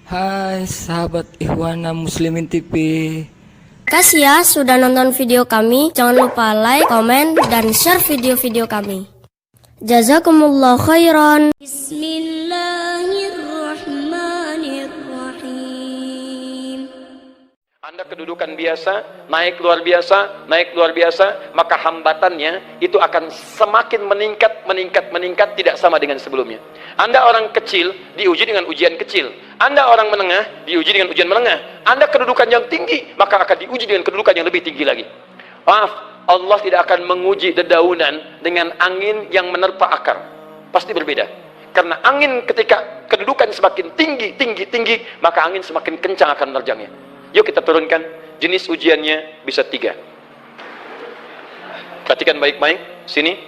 Hai sahabat Ikhwana Muslimin TV. Kasih ya sudah nonton video kami. Jangan lupa like, komen, dan share video-video kami. Jazakumullah khairan. Bismillahirrahmanirrahim. Anda kedudukan biasa, naik luar biasa, maka hambatannya itu akan semakin meningkat, tidak sama dengan sebelumnya. Anda orang kecil, diuji dengan ujian kecil. Anda orang menengah, diuji dengan ujian menengah. Anda kedudukan yang tinggi, maka akan diuji dengan kedudukan yang lebih tinggi lagi. Maaf, Allah tidak akan menguji dedaunan dengan angin yang menerpa akar. Pasti berbeda. Karena angin ketika kedudukan semakin tinggi, maka angin semakin kencang akan menerjangnya. Yuk kita turunkan, jenis ujiannya bisa 3. Perhatikan baik-baik, sini.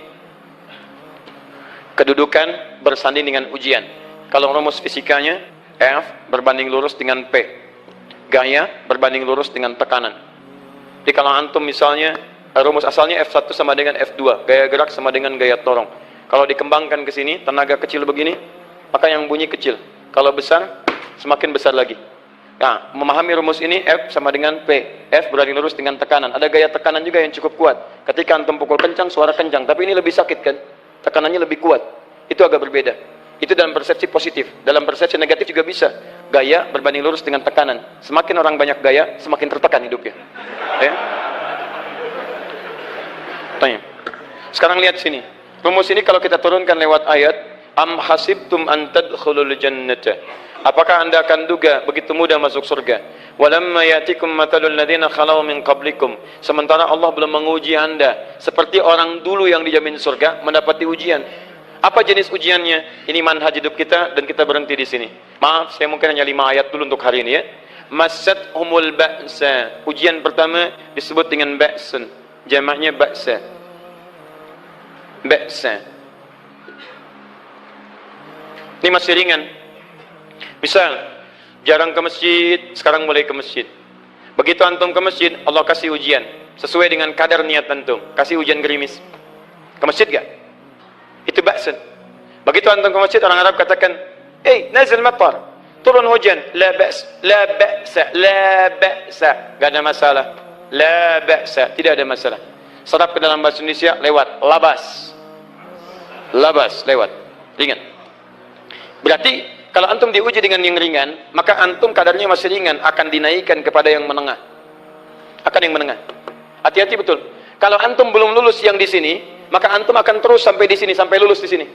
Kedudukan bersanding dengan ujian. Kalau rumus fisikanya, F berbanding lurus dengan P. Gaya berbanding lurus dengan tekanan. Jadi kalau antum misalnya, rumus asalnya F1 sama dengan F2. Gaya gerak sama dengan gaya dorong. Kalau dikembangkan ke sini, tenaga kecil begini, maka yang bunyi kecil. Kalau besar, semakin besar lagi. Nah, memahami rumus ini, F sama dengan P. F berbanding lurus dengan tekanan. Ada gaya tekanan juga yang cukup kuat. Ketika antum pukul kencang, suara kencang. Tapi ini lebih sakit kan? Tekanannya lebih kuat. Itu agak berbeda. Itu dalam persepsi positif. Dalam persepsi negatif juga bisa. Gaya berbanding lurus dengan tekanan. Semakin orang banyak gaya, semakin tertekan hidupnya. Ya? Tanya. Sekarang lihat sini. Rumus ini kalau kita turunkan lewat ayat, am hasibtum an tadkhulul jannata. Apakah anda akan duga begitu mudah masuk surga? Walamma yatikum matalul ladzina khalau min qablikum. Sementara Allah belum menguji anda seperti orang dulu yang dijamin surga mendapati ujian. Apa jenis ujiannya? Ini manhaj hidup kita dan kita berhenti di sini. Maaf, saya mungkin hanya 5 ayat dulu untuk hari ini ya. Massatuhumul ba'sa. Ujian pertama disebut dengan ba'sun. Jamaknya ba'sa. Ba'sa. Ini masih ringan. Misal, jarang ke masjid, sekarang mulai ke masjid. Begitu antum ke masjid, Allah kasih ujian sesuai dengan kadar niat antum. Kasih ujian gerimis. Ke masjid gak? Itu ba'sun. Begitu antum ke masjid, orang Arab katakan, nazil matar, turun hujan. La ba's, la ba'sa, la ba'sa. Gak ada masalah. La ba'sa, tidak ada masalah. Serap ke dalam bahasa Indonesia lewat labas. Labas lewat. Ringan. Berarti kalau antum diuji dengan yang ringan, maka antum kadarnya masih ringan, akan dinaikkan kepada yang menengah. Akan yang menengah. Hati-hati betul. Kalau antum belum lulus yang di sini, maka antum akan terus sampai di sini, sampai lulus di sini.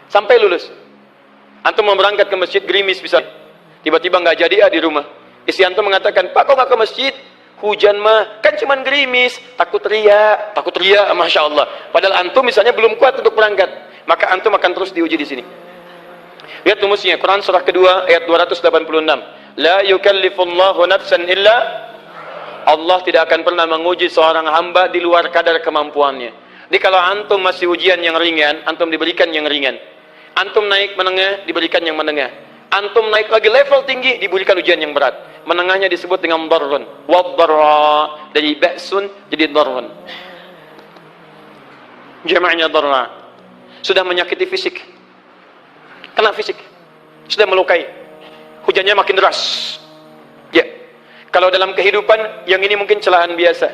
Sampai lulus. Antum mau berangkat ke masjid, gerimis bisa. Tiba-tiba nggak jadi di rumah. Istri antum mengatakan, Pak kok nggak ke masjid? Hujan mah, kan cuman gerimis. Takut ria, Masya Allah. Padahal antum misalnya belum kuat untuk berangkat. Maka antum akan terus diuji di sini. Lihat rumusnya, Quran surah kedua ayat 286. La yukallifullahu nafsan illa, Allah tidak akan pernah menguji seorang hamba di luar kadar kemampuannya. Jadi kalau antum masih ujian yang ringan, antum diberikan yang ringan. Antum naik menengah, diberikan yang menengah. Antum naik lagi level tinggi, diberikan ujian yang berat. Menengahnya disebut dengan darrun. Waddarra, dari ba'sun jadi darrun. Jama'nya darra. Sudah menyakiti fisik. Kena fisik, sudah melukai, hujannya makin deras. Ya, kalau dalam kehidupan yang ini mungkin celaan biasa.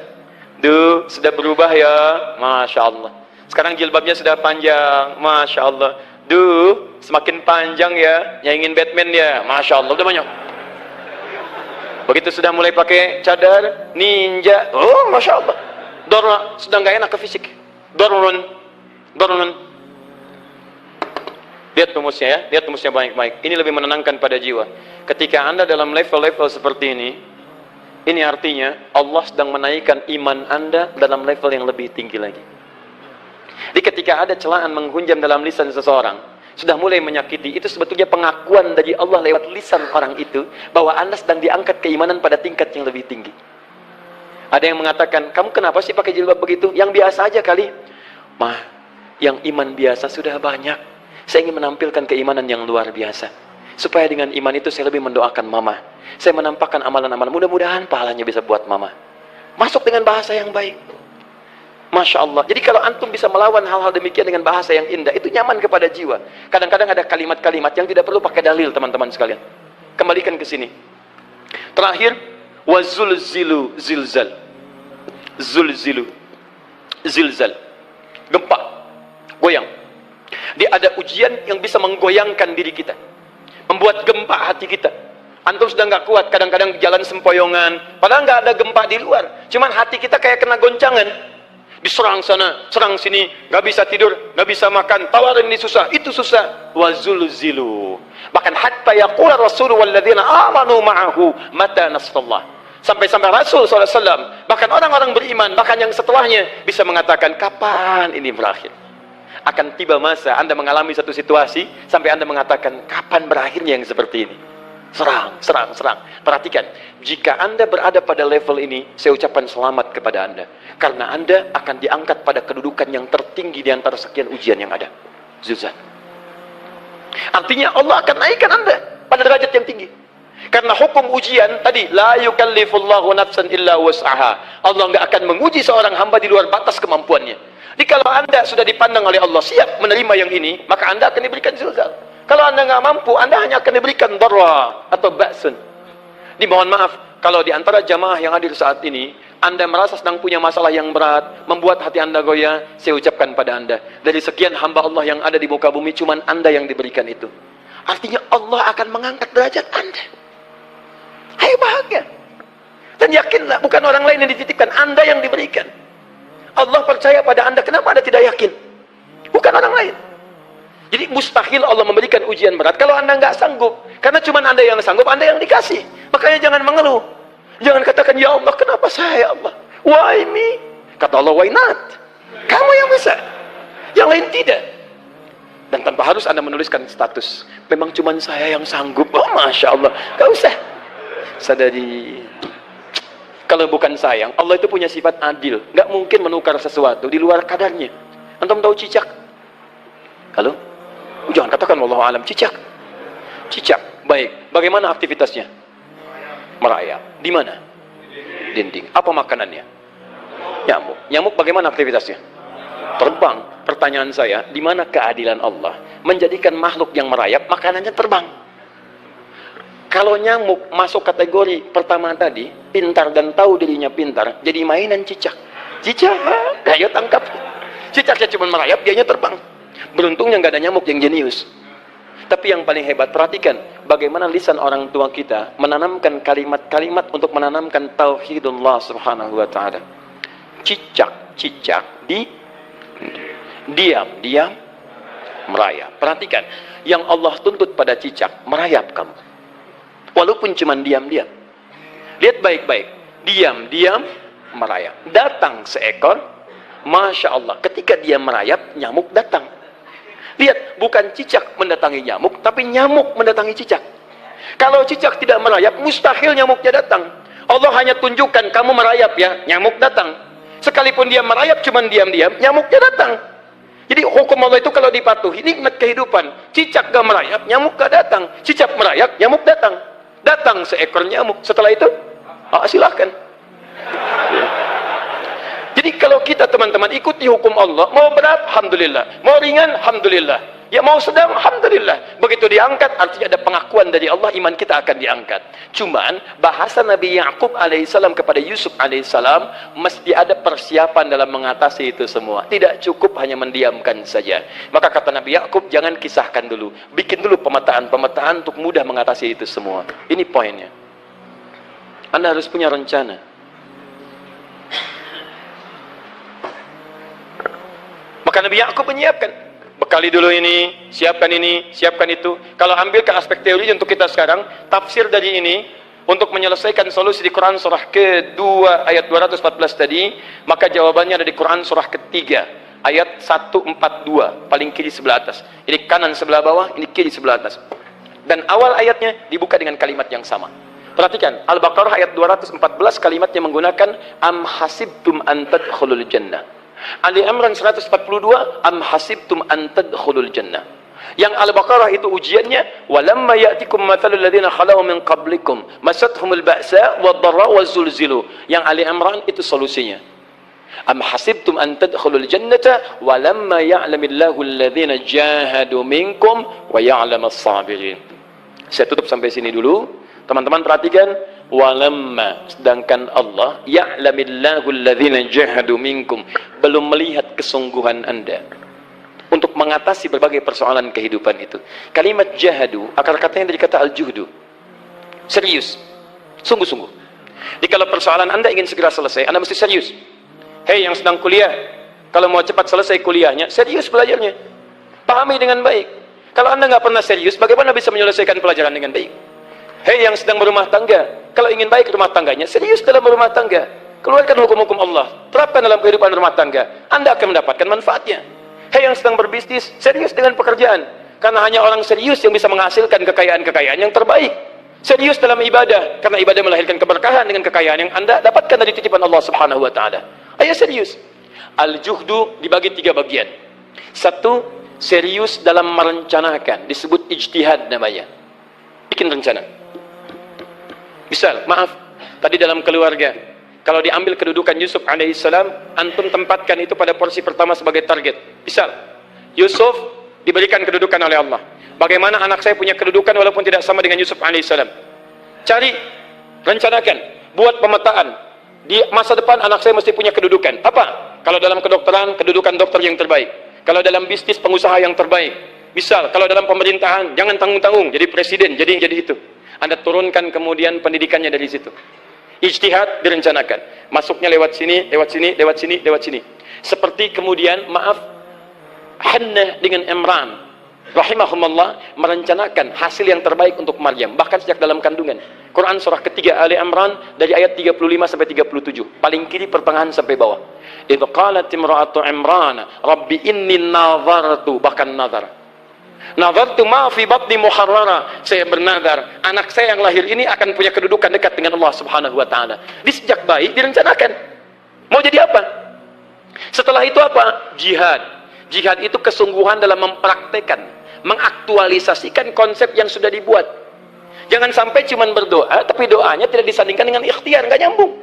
Sudah berubah ya, Masya Allah. Sekarang jilbabnya sudah panjang, Masya Allah. Semakin panjang ya, yang ingin Batman ya, Masya Allah, udah banyak. Begitu sudah mulai pakai cadar, ninja, oh Masya Allah. Dorra, sudah nggak enak ke fisik. Dorrun. Lihat rumusnya ya, lihat rumusnya baik-baik. Ini lebih menenangkan pada jiwa. Ketika anda dalam level-level seperti ini artinya Allah sedang menaikkan iman anda dalam level yang lebih tinggi lagi. Jadi ketika ada celaan menghunjam dalam lisan seseorang, sudah mulai menyakiti, itu sebetulnya pengakuan dari Allah lewat lisan orang itu, bahwa anda sedang diangkat keimanan pada tingkat yang lebih tinggi. Ada yang mengatakan, kamu kenapa sih pakai jilbab begitu? Yang biasa aja kali. Mah, yang iman biasa sudah banyak. Saya ingin menampilkan keimanan yang luar biasa. Supaya dengan iman itu saya lebih mendoakan mama. Saya menampakkan amalan-amalan. Mudah-mudahan pahalanya bisa buat mama. Masuk dengan bahasa yang baik. Masya Allah. Jadi kalau antum bisa melawan hal-hal demikian dengan bahasa yang indah, itu nyaman kepada jiwa. Kadang-kadang ada kalimat-kalimat yang tidak perlu pakai dalil, teman-teman sekalian. Kembalikan ke sini. Terakhir, wazulzilu zilzal. Zulzilu zilzal. Gempa, goyang. Dia ada ujian yang bisa menggoyangkan diri kita, membuat gempa hati kita. Antum sudah nggak kuat, kadang-kadang di jalan sempoyongan, padahal nggak ada gempa di luar, cuman hati kita kayak kena goncangan. Diserang sana, serang sini, nggak bisa tidur, nggak bisa makan, tawarin ini susah, itu susah. Wazulzilu. Bahkan hatta yaqula Rasulullah walladzina amanu ma'ahu mata nasrullah. Sampai-sampai Rasul SAW, bahkan orang-orang beriman, bahkan yang setelahnya bisa mengatakan, kapan ini berakhir? Akan tiba masa Anda mengalami satu situasi sampai Anda mengatakan, kapan berakhirnya yang seperti ini? Serang, serang, serang. Perhatikan, jika Anda berada pada level ini, saya ucapkan selamat kepada Anda, karena Anda akan diangkat pada kedudukan yang tertinggi di antara sekian ujian yang ada. Zilzal. Artinya Allah akan naikkan Anda pada derajat yang tinggi. Karena hukum ujian tadi, la yukallifullahu nafsan illa wus'aha. Allah enggak akan menguji seorang hamba di luar batas kemampuannya. Jadi kalau Anda sudah dipandang oleh Allah siap menerima yang ini, maka Anda akan diberikan zilzal. Kalau Anda nggak mampu, Anda hanya akan diberikan darra atau ba'sun. Dimohon maaf, kalau di antara jamaah yang hadir saat ini, Anda merasa sedang punya masalah yang berat, membuat hati Anda goyah, saya ucapkan pada Anda, dari sekian hamba Allah yang ada di muka bumi, cuman Anda yang diberikan itu. Artinya Allah akan mengangkat derajat Anda. Ayo bahagia. Dan yakinlah, bukan orang lain yang dititipkan, Anda yang diberikan. Allah percaya pada Anda, kenapa Anda tidak yakin? Bukan orang lain. Jadi mustahil Allah memberikan ujian berat kalau Anda nggak sanggup. Karena cuma Anda yang sanggup, Anda yang dikasih. Makanya jangan mengeluh. Jangan katakan, ya Allah, kenapa saya, Allah? Why me? Kata Allah, why not? Kamu yang bisa. Yang lain tidak. Dan tanpa harus Anda menuliskan status. Memang cuma saya yang sanggup. Oh, Masya Allah. Gak usah. Sadari. Kalau bukan sayang, Allah itu punya sifat adil. Nggak mungkin menukar sesuatu di luar kadarnya. Antum tahu cicak? Halo? Jangan katakan wallahu alam, cicak. Cicak, baik. Bagaimana aktivitasnya? Merayap. Di mana? Dinding. Apa makanannya? Nyamuk. Nyamuk bagaimana aktivitasnya? Terbang. Pertanyaan saya, di mana keadilan Allah menjadikan makhluk yang merayap makanannya terbang? Kalau nyamuk masuk kategori pertama tadi, pintar dan tahu dirinya pintar, jadi mainan cicak. Cicak, ayo tangkap. Cicaknya cuma merayap, dianya terbang. Beruntungnya nggak ada nyamuk yang jenius. Tapi yang paling hebat, perhatikan bagaimana lisan orang tua kita menanamkan kalimat-kalimat untuk menanamkan tauhidullah subhanahu wa ta'ala. Cicak, cicak, diam, merayap. Perhatikan, yang Allah tuntut pada cicak, merayap kamu. Walaupun cuma diam-diam. Lihat baik-baik. Diam-diam, merayap. Datang seekor, Masya Allah. Ketika dia merayap, nyamuk datang. Lihat, bukan cicak mendatangi nyamuk, tapi nyamuk mendatangi cicak. Kalau cicak tidak merayap, mustahil nyamuknya datang. Allah hanya tunjukkan, kamu merayap ya, nyamuk datang. Sekalipun dia merayap, cuma diam-diam, nyamuknya datang. Jadi hukum Allah itu kalau dipatuhi, nikmat kehidupan. Cicak gak merayap, nyamuk gak datang. Cicak merayap, nyamuk datang. Datang seekor nyamuk. Setelah itu, silahkan. Jadi kalau kita teman-teman ikuti hukum Allah, mau berat, alhamdulillah. Mau ringan, alhamdulillah. Ya mau sedang, alhamdulillah. Begitu diangkat, artinya ada pengakuan dari Allah, iman kita akan diangkat. Cuman, bahasa Nabi Ya'qub alaihissalam kepada Yusuf alaihissalam, mesti ada persiapan dalam mengatasi itu semua. Tidak cukup hanya mendiamkan saja. Maka kata Nabi Ya'qub, jangan kisahkan dulu. Bikin dulu pemetaan-pemetaan untuk mudah mengatasi itu semua. Ini poinnya. Anda harus punya rencana. Maka Nabi Ya'qub menyiapkan. Bekali dulu ini, siapkan itu. Kalau ambil ke aspek teori untuk kita sekarang, tafsir dari ini, untuk menyelesaikan solusi di Quran surah ke-2 ayat 214 tadi, maka jawabannya ada di Quran surah ke-3 ayat 142, paling kiri sebelah atas. Ini kanan sebelah bawah, ini kiri sebelah atas. Dan awal ayatnya dibuka dengan kalimat yang sama. Perhatikan, Al-Baqarah ayat 214 kalimatnya menggunakan am hasibtum an tadkhulul jannah. Ali Imran 142 am hasibtum an tadkhulul jannah. Yang Al-Baqarah itu ujiannya walamma ya'tikum mathalul ladzina khalau min qablikum masathumul ba'sa wad-dharra waz-zulzilu. Yang Ali Imran itu solusinya. Am hasibtum an tadkhulul jannata walamma ya'lamillahu alladzina jahadu minkum wa ya'lamas sabirin. Saya tutup sampai sini dulu. Teman-teman perhatikan, walamma, sedangkan Allah ya'lamillahu alladhina jahadu minkum, belum melihat kesungguhan Anda untuk mengatasi berbagai persoalan kehidupan itu. Kalimat jahadu, akar katanya dari kata al-juhdu, serius, sungguh-sungguh. Jadi kalau persoalan Anda ingin segera selesai, Anda mesti serius. Hei yang sedang kuliah, kalau mau cepat selesai kuliahnya, serius belajarnya, pahami dengan baik. Kalau Anda nggak pernah serius, bagaimana bisa menyelesaikan pelajaran dengan baik? Hei yang sedang berumah tangga, kalau ingin baik rumah tangganya, serius dalam berumah tangga, keluarkan hukum-hukum Allah, terapkan dalam kehidupan rumah tangga, Anda akan mendapatkan manfaatnya. Hei yang sedang berbisnis, serius dengan pekerjaan, karena hanya orang serius yang bisa menghasilkan kekayaan-kekayaan yang terbaik. Serius dalam ibadah, karena ibadah melahirkan keberkahan dengan kekayaan yang Anda dapatkan dari titipan Allah Subhanahu wa Ta'ala. Ayo serius. Al-juhdu dibagi 3 bagian. 1, serius dalam merencanakan, disebut ijtihad namanya. Bikin rencana. Misal, maaf, tadi dalam keluarga, kalau diambil kedudukan Yusuf alaihissalam, antum tempatkan itu pada porsi pertama sebagai target. Misal, Yusuf diberikan kedudukan oleh Allah. Bagaimana anak saya punya kedudukan walaupun tidak sama dengan Yusuf alaihissalam? Cari, rencanakan, buat pemetaan. Di masa depan anak saya mesti punya kedudukan. Apa? Kalau dalam kedokteran, kedudukan dokter yang terbaik. Kalau dalam bisnis, pengusaha yang terbaik. Misal, kalau dalam pemerintahan, jangan tanggung-tanggung, jadi presiden, jadi itu. Anda turunkan kemudian pendidikannya dari situ. Ijtihad direncanakan. Masuknya lewat sini, lewat sini, lewat sini, lewat sini. Seperti kemudian, maaf, Hannah dengan Imran, rahimahumullah, merencanakan hasil yang terbaik untuk Maryam, bahkan sejak dalam kandungan. Quran surah ketiga Ali Imran dari ayat 35 sampai 37, paling kiri pertengahan sampai bawah. Idh qalat imra'atu Imran rabbi inni nazartu, bahkan nazartu ma fi batni muharrara, saya bernazar anak saya yang lahir ini akan punya kedudukan dekat dengan Allah Subhanahu wa Ta'ala. Di sejak bayi direncanakan mau jadi apa. Setelah itu apa? Jihad itu kesungguhan dalam mempraktekkan, mengaktualisasikan konsep yang sudah dibuat. Jangan sampai cuma berdoa, tapi doanya tidak disandingkan dengan ikhtiar, nggak nyambung.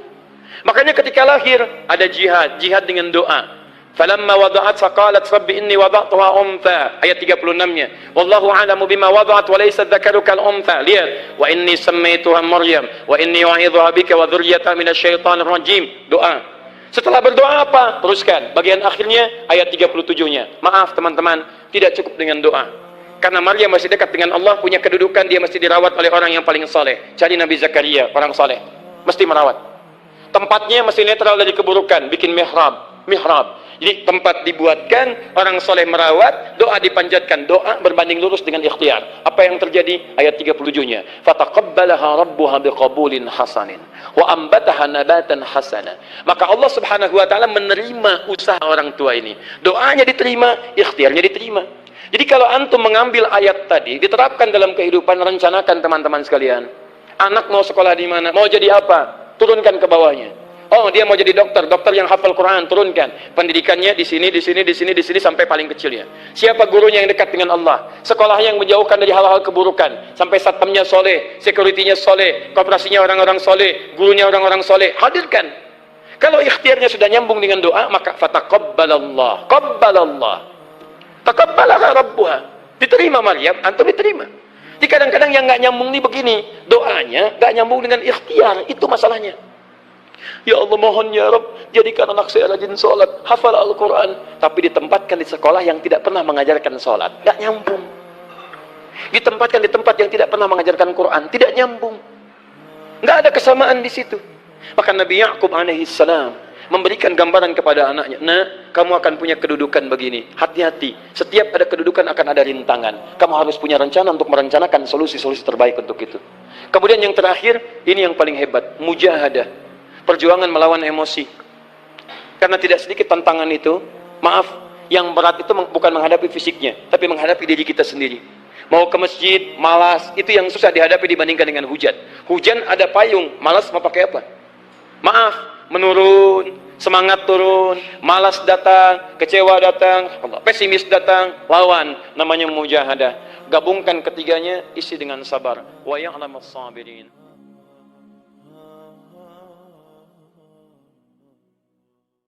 Makanya ketika lahir, ada jihad dengan doa. Falamma wada'at faqalat rabbi inni wada'tuha untha, ayat 36-nya. Wallahu a'lamu bima wada'at wa laysa dzakaru kal untha. Lihat, wa inni sammaituha Maryam wa inni u'idzuha bika wa dzurriyyataha minasyaitonir rajim. Doa. Setelah berdoa apa? Teruskan. Bagian akhirnya ayat 37-nya. Maaf teman-teman, tidak cukup dengan doa. Karena Maryam masih dekat dengan Allah, punya kedudukan, dia mesti dirawat oleh orang yang paling saleh. Cari Nabi Zakaria, orang saleh. Mesti merawat. Tempatnya mesti netral dari keburukan, bikin mihrab. Jadi tempat dibuatkan, orang soleh merawat, doa dipanjatkan, doa berbanding lurus dengan ikhtiar. Apa yang terjadi? Ayat 37-nya. Fataqabbalaha rabbuha biqabulin hasanin wa ambataha nabatan hasana. Maka Allah Subhanahu wa Ta'ala menerima usaha orang tua ini. Doanya diterima, ikhtiarnya diterima. Jadi kalau antum mengambil ayat tadi, diterapkan dalam kehidupan, rencanakan teman-teman sekalian. Anak mau sekolah di mana? Mau jadi apa? Turunkan ke bawahnya. Oh, dia mau jadi dokter yang hafal Quran, turunkan. Pendidikannya di sini sampai paling kecilnya. Siapa gurunya yang dekat dengan Allah? Sekolah yang menjauhkan dari hal-hal keburukan. Sampai satpamnya soleh, security-nya soleh, koperasinya orang-orang soleh, gurunya orang-orang soleh. Hadirkan. Kalau ikhtiarnya sudah nyambung dengan doa, maka fataqabbalallah. Taqabbalaha rabbuha. Diterima Maryam, antum diterima. Jadi kadang-kadang yang nggak nyambung nih begini, doanya nggak nyambung dengan ikhtiar, itu masalahnya. Ya Allah, mohon ya Rabb, jadikan anak saya rajin sholat, hafal Al-Quran, tapi ditempatkan di sekolah yang tidak pernah mengajarkan sholat, nggak nyambung. Ditempatkan di tempat yang tidak pernah mengajarkan Quran, tidak nyambung. Nggak ada kesamaan di situ. Maka Nabi Ya'qub alaihissalam memberikan gambaran kepada anaknya, nah, kamu akan punya kedudukan begini, hati-hati, setiap ada kedudukan akan ada rintangan, kamu harus punya rencana untuk merencanakan solusi-solusi terbaik untuk itu. Kemudian yang terakhir, ini yang paling hebat, mujahadah, perjuangan melawan emosi. Karena tidak sedikit tantangan itu, maaf, yang berat itu bukan menghadapi fisiknya, tapi menghadapi diri kita sendiri. Mau ke masjid, malas, itu yang susah dihadapi dibandingkan dengan hujan. Hujan ada payung, malas mau pakai apa? Maaf, menurun, semangat turun, malas datang, kecewa datang, pesimis datang, lawan, namanya mujahadah. Gabungkan ketiganya, isi dengan sabar. Wa ya'lamus sabirin.